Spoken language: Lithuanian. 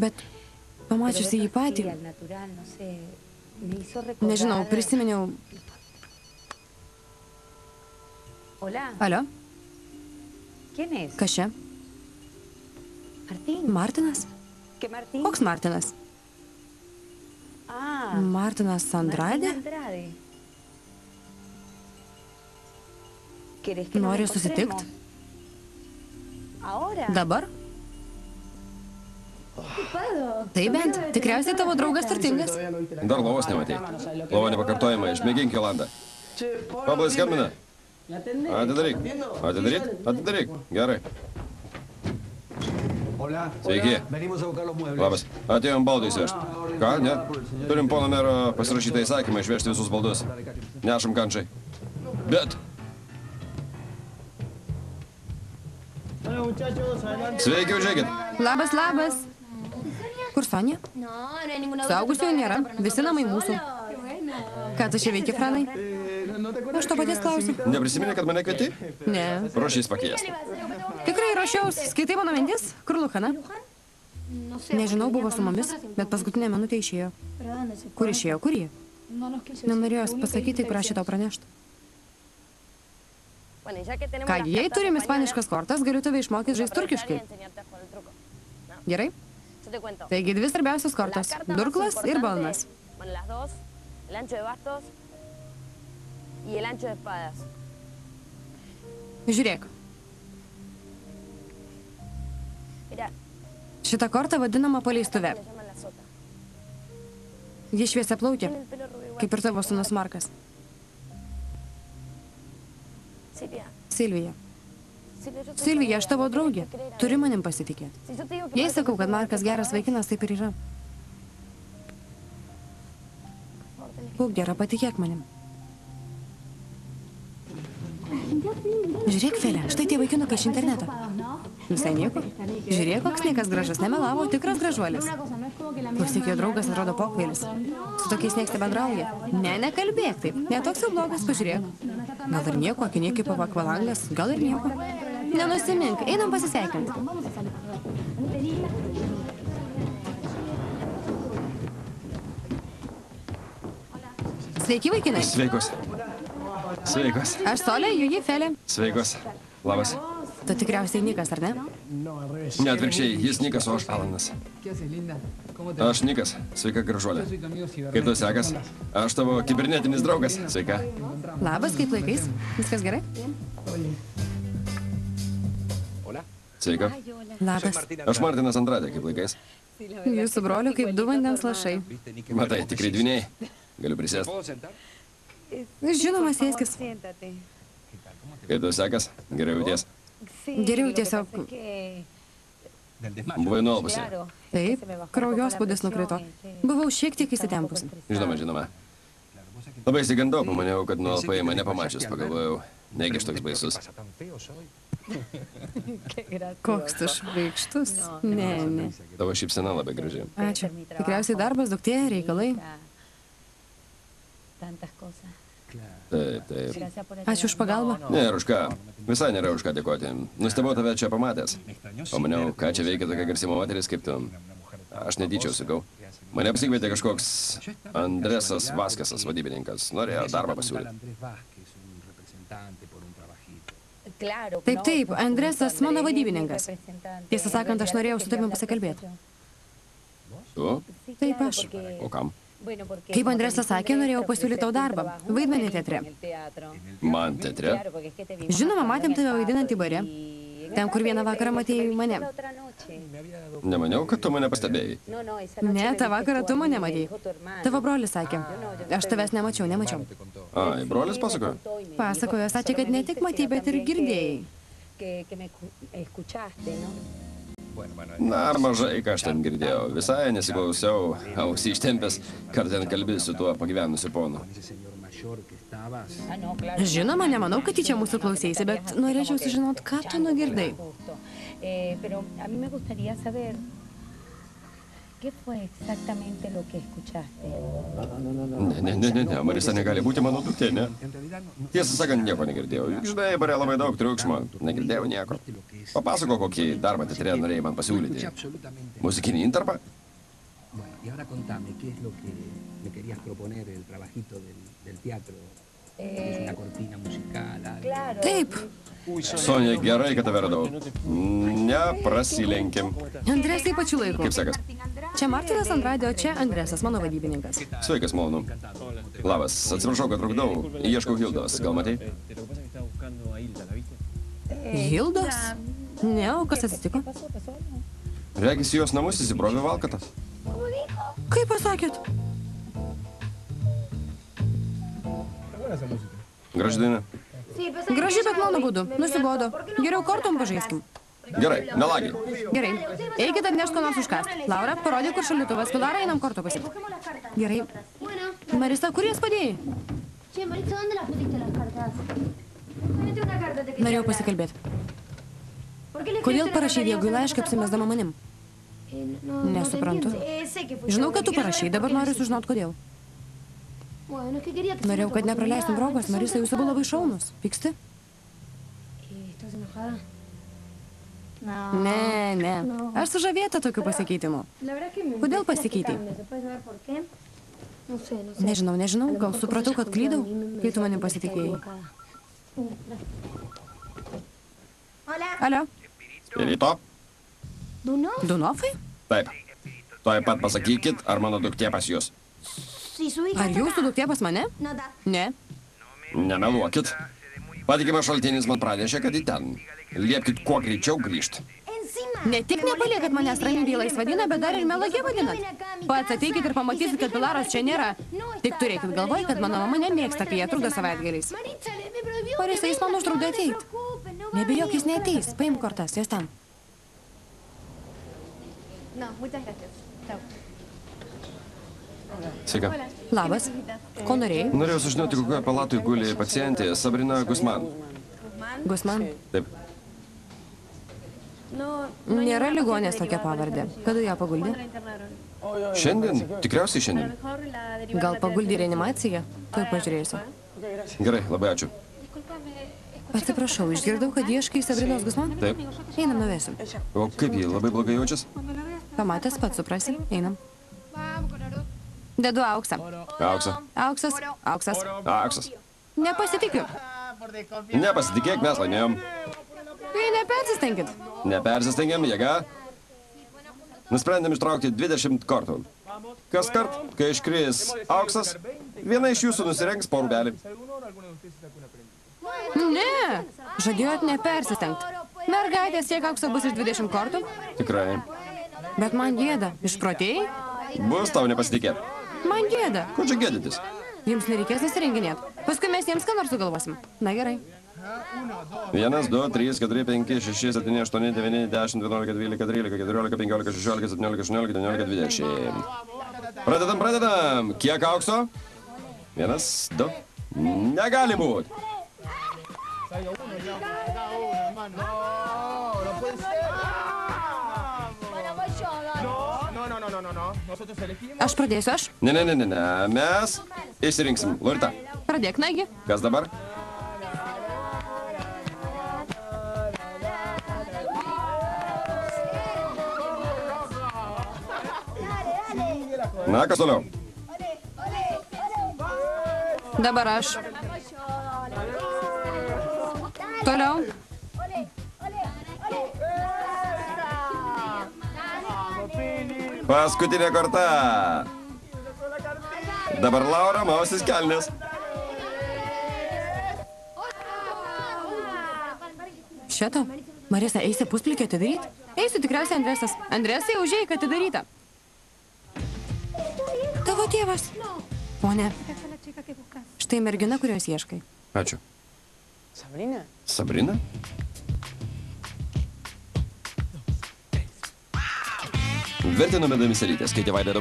Bet pamačiusi jį patį, nežinau, prisiminiau... Alio? Kas čia? Martinas? Koks Martinas? Martinas Andrade? Nori susitikt? Dabar? Tai bent, tikriausiai tavo draugas turtingas. Dar lovos nematei. Lovo nepakartojama, išmėgink Jolandą. Pablas skambina. Atidaryk. Atidaryk. Gerai. Sveiki. Labas. Atėjom baldų įsivežti. Ką, ne? Turim pono mero pasirašytą įsakymą išvežti visus baldus. Nešam kančiai. Bet... Sveiki, užėkit. Labas. Kur Sonja? Suaugusiųjų nėra. Visi namai mūsų. Ką tu čia veiki, Franai? Aš to paties klausiu. Neprisimeni, kad mane kvieti? Ne. Ruošiais pakviesti. Tikrai ruošiaus. Skaitai mano mintis? Kur Luhana? Nežinau, buvo su mumis, bet paskutinę minutę išėjo. Kur išėjo? Kur jie? Nenorėjau pasakyti, prašė tau pranešti. Kągi, jei turim ispaniškas kortas, galiu tave išmokyti žaisti turkiškai. Gerai? Taigi dvi svarbiausios kortos. Durklas ir balnas. Žiūrėk. Šitą kortą vadinama paleistuve. Ji šviesia plaukė, kaip ir tavo sūnus Markas. Silvija. Silvija, aš tavo draugė. Turi manim pasitikėti. Jei sakau, kad Markas geras vaikinas, taip ir yra. Būk gera, patikėk manim. Žiūrėk, Felė, štai tie vaikinukai iš interneto. Visai nieko. Žiūrėk, koks niekas gražus, nemelavo, tikras gražuolis. Klausyk, jo draugas atrodo pokvailis. Su tokiais nieks nebendrauja. Ne, nekalbėk taip. Netoks jau blogas, pažiūrėk. Gal ir nieko, akiniai kaip apakvalangas, gal ir nieko. Nenusimink, einam pasisveikinti. Sveiki, vaikinai. Sveikos. Aš Solė, Juji, Felė. Sveikos. Labas. Tu tikriausiai Nikas, ar ne? Ne, atvirkščiai, jis Nikas, o aš Alanas. Aš Nikas. Sveika, gražuolė. Kaip tu sekas? Aš tavo kibernetinis draugas. Sveika. Labas, kaip laikais? Viskas gerai? Sveika. Labas. Aš Martinas Andrade, kaip laikais. Jūsų brolių kaip du vandens lašai. Matai, tikrai dviniai. Galiu prisėsti. Žinoma, sėskis. Kaip tu sekas? Gerai jauties. Geriau tiesiog... Buvai nualpusi. Taip, kraujospūdis nukrito. Buvau šiek tiek įsitempusi. Žinoma. Labai įsigandau, pamaniau, kad nualpai mane pamačius. Pagalvojau, negi aš toks baisus. Koks tu švaikštus? Ne. Tavo šypsena labai graži. Ačiū. Tikriausiai darbas, duktė, reikalai. Taip. Ačiū už pagalbą. Ne, ir už ką. Visai nėra už ką dėkoti. Nustebau tave čia pamatęs. Pamaniau, ką čia veikia tokia garsi moteris kaip tu. Aš netyčiau sakau. Mane pasikvietė kažkoks Andresas Vaskesas, vadybininkas. Norėjo darbą pasiūlyti. Taip, Andresas mano vadybininkas. Tiesą sakant, aš norėjau su tavimi pasikalbėti. Tu? Taip, aš. O kam? Kaip Andresas sakė, norėjau pasiūlyti tau darbą. Vaidmenį teatre. Man teatre? Žinoma, matėm tave vaidinantį bare. Ten, kur vieną vakarą matėjai mane. Nemaniau, kad tu mane pastebėjai. Ne, tą vakarą tu mane matėjai. Tavo brolis sakė. Aš tavęs nemačiau. Ai, brolis pasakojo? Pasakojo, sakė, kad ne tik matei, bet ir girdėjai. Na, ar mažai, ką aš ten girdėjau. Visai nesiklausiau, ausį ištempęs, kad ten kalbi su tuo pagyvenusiu ponu. Žinoma, nemanau, kad čia mūsų klausėsi, bet norėčiau sužinot, ką tu nugirdai. ¿Qué fue exactamente lo que escuchaste? Ne, Marisa negali būti mano duktė, ne. Tiesą sakant, nieko negirdėjau. Juk žinai, bare labai daug triukšmo. Negirdėjau nieko. Papasako, kokį darbą teatre norėjai man pasiūlyti. Muzikinį intarpą? Bueno, y ahora contame, ¿qué es lo que me querías proponer, el trabajito del teatro? ¿Es una cortina musical, algo? Claro. Taip. Sonia, gerai, kad tave radau. Neprasilenkim. Andresai pačiu laiku. Kaip sekas? Čia Martinas Andrade, o čia Andresas, mano vadybininkas. Sveikas, malonu. Labas, atsiprašau, kad trukdau. Ieškau Hildos, gal matai? Hildos? Ne, o kas atsitiko? Regis jos namus įsibrovė valkatas. Kaip pasakėt? Graži daina. Graži, bet mano būdu. Nusibodo. Geriau kortom pažaiskim. Gerai, nelagiai. Gerai. Eikit atnešt ko nors užkast. Laura, parodė, kur šaldytuvas. Pilara, einam korto pasikt. Gerai. Marisa, kur jas padėjai? Che, Maritza, ¿dónde las pusiste las cartas? Ponete una carta, te quería Norėjau hablar. pasikalbėti. ¿Por qué le Kodėl escribiste parašai las Diegui cartas? laišką apsimesdama manim? No Nesuprantu. te entiendo. Sé que fuiste Žinau, vos. kad tu Quiero parašai, saber por dabar qué lo noriu hiciste. sužinot, kodėl. Bueno, es que quería que Norėjau, sea kad tu nepraleistum oportunidad. progos. Marisa, jūs abu labai šaunus. Pyksti? ¿Estás enojada? Ne. Aš sužavėta tokiu pasikeitimu. La verdad es que me Kodėl estoy pasikeitei? agitando. ¿Se puede saber por qué? No sé. Nežinau. Gal supratau, kad klydau, kai tu manim pasitikėjai. Alio, Ryto? Dunofai? Taip. Tuoj pat pasakykit, ar mano duktė pas jūs. Ar jūsų duktė pas mane? Ne. Nemeluokit. Patikimas šaltinis man pranešė, kad į ten. Liepkit kuo greičiau grįžt. Ne tik nepaliekat manęs ramybėj laisvadiną, bet dar ir melagė vadinat. Pats ateikit ir pamatysit, kad Pilaros čia nėra. Tik turėkit galvoj, kad mano mama nemėgsta, kai jie trukdo savaitgaliais. Marisa, jis man uždraudė ateit. Nebijok, jis neateis. Paim kortas, jas ten. No, muchas gracias. Chao. Sveika. Labas. Ko norėjai? Norėjau sužinoti, kokioje palatoje guli pacientė Sabrina Guzman. Gusman. Taip. Nėra ligonės tokia pavardė. Kada ją paguldė? Šiandien? Tikriausiai šiandien. Gal paguldė reanimaciją? Tuoj pažiūrėsiu. Gerai, labai ačiū. Atsiprašau, išgirdau, kad ieškai Sabrinos Gusman? Taip. Einam nuvesim. O kaip ji, labai blogai jaučias? Pamatęs pats suprasi. Einam. Dedu auksą. Auksas. Auksas. Auksas. Nepasitikiu. Nepasitikėk, mes laimėjom. Tai nepersistengit. Nepersistengiam, jėga. Nusprendėm ištraukti 20 kortų. Kas kart, kai iškris auksas, viena iš jūsų nusirengs po rūbelį. Ne. Žadėjot nepersistengt. Mergaitės, kiek aukso bus iš 20 kortų? Tikrai. Bet man gėda. Išprotėjai? Bus tau nepasitikėt. Man gėda. Ko čia gėdytis? Jums nereikės nusirenginėt. Paskui mes jiems ką nors sugalvosim. Na gerai. 1, 2, 3, 4, 5, 6, 7, 8, 9, 10, 11, 12, 13, 14, 15, 16, 17, 18, 19, 20. Pradedam. Kiek aukso? 1, 2. Negali būt. Aš pradėsiu aš. Ne. Mes išsirinksim. Lorita, Pradėk, nagi. kas dabar? Na, kas toliau? Dabar aš. Toliau. Paskutinė korta. Dabar Laura mausis kelnes. Šitą. Marisa, eisi pusplikį atidaryt? Eisiu tikriausiai Andresas. Andresai, užėjai, kad atidaryta. Tavo tėvas. Pone, štai mergina, kurios ieškai. Ačiū. Sabrina? Vertinome Damiselytės, skaitė Vaida